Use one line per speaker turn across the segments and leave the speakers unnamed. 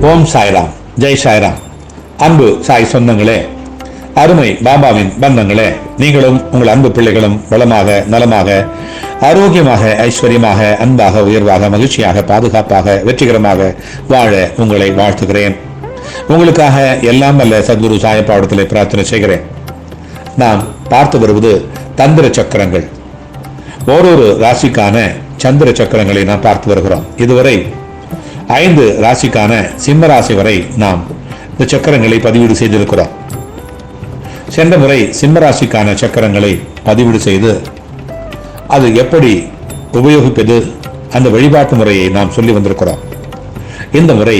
ஓம் சாய்ராம், ஜெய் சாய்ராம். அன்பு சாய் சொந்தங்களே, அருமை பாபாவின் பந்தங்களே, நீங்களும் உங்கள் அன்பு பிள்ளைகளும் வளமாக, நலமாக, ஆரோக்கியமாக, ஐஸ்வர்யமாக, அன்பாக, உயர்வாக, மகிழ்ச்சியாக, பாதுகாப்பாக, வெற்றிகரமாக வாழ உங்களை வாழ்த்துகிறேன். உங்களுக்காக எல்லாம் வல்ல சத்குரு சாயப்பாடத்திலே பிரார்த்தனை செய்கிறேன். நாம் பார்த்து வருவது தந்திர சக்கரங்கள். ஓரொரு ராசிக்கான சந்திர சக்கரங்களை நாம் பார்த்து வருகிறோம். இதுவரை 5 ராசிக்கான சிம்ம ராசி வரை நாம் இந்த சக்கரங்களை பதிவீடு செய்திருக்கிறோம். சென்ற முறை சிம்ம ராசிக்கான சக்கரங்களை பதிவீடு செய்து அது எப்படி உபயோகிப்பது, அந்த வழிபாட்டு முறையை நாம் சொல்லி வந்திருக்கிறோம். இந்த முறை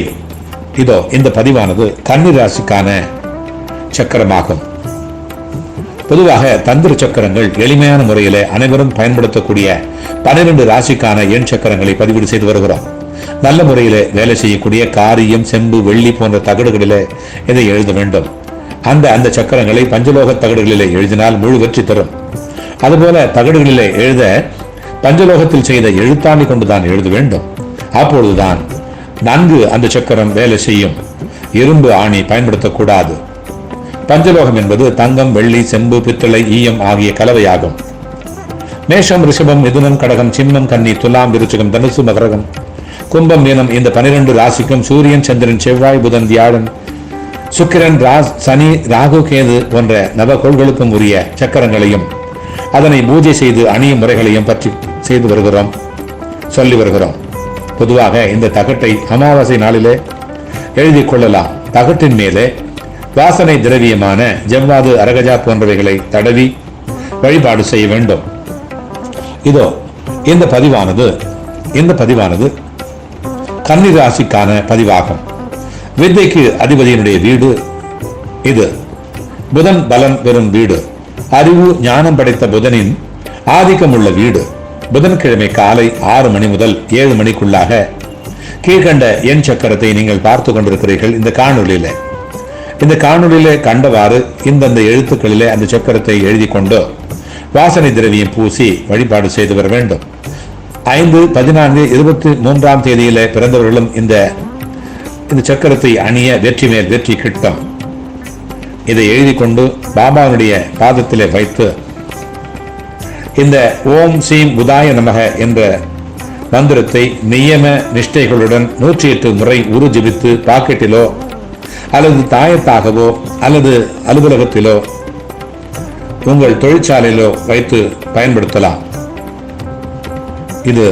இதோ இந்த பதிவானது கன்னி ராசிக்கான சக்கரமாகும். பொதுவாக தந்திர சக்கரங்கள் எளிமையான முறையிலே அனைவரும் பயன்படுத்தக்கூடிய 12 ராசிக்கான எண் சக்கரங்களை பதிவீடு செய்து வருகிறோம். நல்ல முறையிலே வேலை செய்யக்கூடிய காரியம், செம்பு, வெள்ளி போன்ற தகடுகளிலே இதை எழுத வேண்டும். அந்த சக்கரங்களை பஞ்சலோக தகடுகளிலே எழுதினால் முழு வெற்றி தரும். அதுபோல தகடுகளிலே எழுத பஞ்சலோகத்தில் செய்த எழுத்தாணி கொண்டுதான் எழுத வேண்டும். அப்பொழுதுதான் நன்கு அந்த சக்கரம் வேலை செய்யும். இரும்பு ஆணி பயன்படுத்தக்கூடாது. பஞ்சலோகம் என்பது தங்கம், வெள்ளி, செம்பு, பித்தளை, ஈயம் ஆகிய கலவையாகும். மேஷம், ரிஷபம், மிதுனம், கடகம், சிம்மம், கன்னி, துலாம், விருச்சிகம், தனுசு, மகரகம், கும்பம், மீனம் இந்த 12 ராசிக்கும் சூரியன், சந்திரன், செவ்வாய், புதன், வியாழன், சுக்கிரன், சனி, ராகு, கேது போன்ற நவகோள்களுக்கும் உரிய சக்கரங்களையும் அதனை பூஜை செய்து அணியும் முறைகளையும் பற்றி செய்து வருகிறோம், சொல்லி வருகிறோம். பொதுவாக இந்த தகட்டை அமாவாசை நாளிலே எழுதி கொள்ளலாம். தகட்டின் மேலே வாசனை திரவியமான ஜவ்வாது, அரகஜா போன்றவைகளை தடவி வழிபாடு செய்ய வேண்டும். இதோ இந்த பதிவானது கன்னி ராசிக்கான பதிவாகும். வித்தைக்கு அதிபதியினுடைய வீடு இது. புதன் பலம் பெறும் வீடு. அறிவு, ஞானம் படைத்த புதனின் ஆதிக்கம் உள்ள வீடு. புதன்கிழமை காலை 6 மணி முதல் 7 மணிக்குள்ளாக கீழ்கண்ட எண் சக்கரத்தை நீங்கள் பார்த்து கொண்டிருக்கிறீர்கள். இந்த காணொலியிலே கண்டவாறு இந்தந்த எழுத்துக்களிலே அந்த சக்கரத்தை எழுதி கொண்டு வாசனை திரவியம் பூசி வழிபாடு செய்து வர வேண்டும். 5, 14, 23ஆம் தேதியிலே பிறந்தவர்களும் இந்த சக்கரத்தை அணிய வெற்றி மேல் வெற்றி கிட்டும். இதை எழுதி கொண்டு பாபாவுடைய பாதத்திலே வைத்து இந்த ஓம் சீம் புதாய நமக என்ற மந்திரத்தை நியம நிஷ்டைகளுடன் 108 முறை உருஜிபித்து பாக்கெட்டிலோ அல்லது தாயத்தாகவோ அல்லது அலுவலகத்திலோ உங்கள் தொழிற்சாலையிலோ வைத்து பயன்படுத்தலாம். இது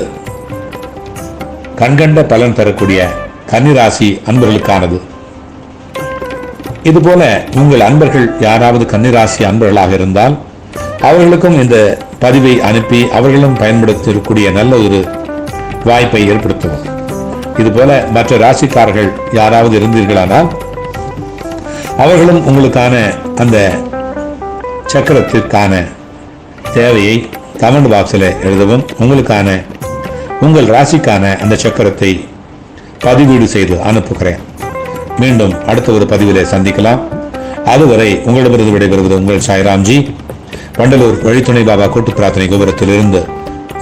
கண்கண்ட பலன் தரக்கூடிய கன்னிராசி அன்பர்களுக்கானது. இதுபோல உங்கள் அன்பர்கள் யாராவது கன்னிராசி அன்பர்களாக இருந்தால் அவர்களுக்கும் இந்த பதிவை அனுப்பி அவர்களும் பயன்படுத்தக்கூடிய நல்ல ஒரு வாய்ப்பை ஏற்படுத்துவோம். இதுபோல மற்ற ராசிக்காரர்கள் யாராவது இருந்தீர்களானால் அவர்களும் உங்களுக்கான அந்த சக்கரத்திற்கான தேவையை கமெண்ட் பாக்ஸில் எழுதவும். உங்கள் ராசிக்கான அந்த சக்கரத்தை பதிவீடு செய்து அனுப்புகிறேன். மீண்டும் அடுத்த ஒரு பதிவிலே சந்திக்கலாம். அதுவரை உங்களிடமிருந்து விடைபெறுவது உங்கள் சாய்ராம்ஜி, வண்டலூர் வழித்துணை பாபா கூட்டு பிரார்த்தனை கோபுரத்திலிருந்து.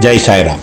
ஜெய் சாய்ராம்.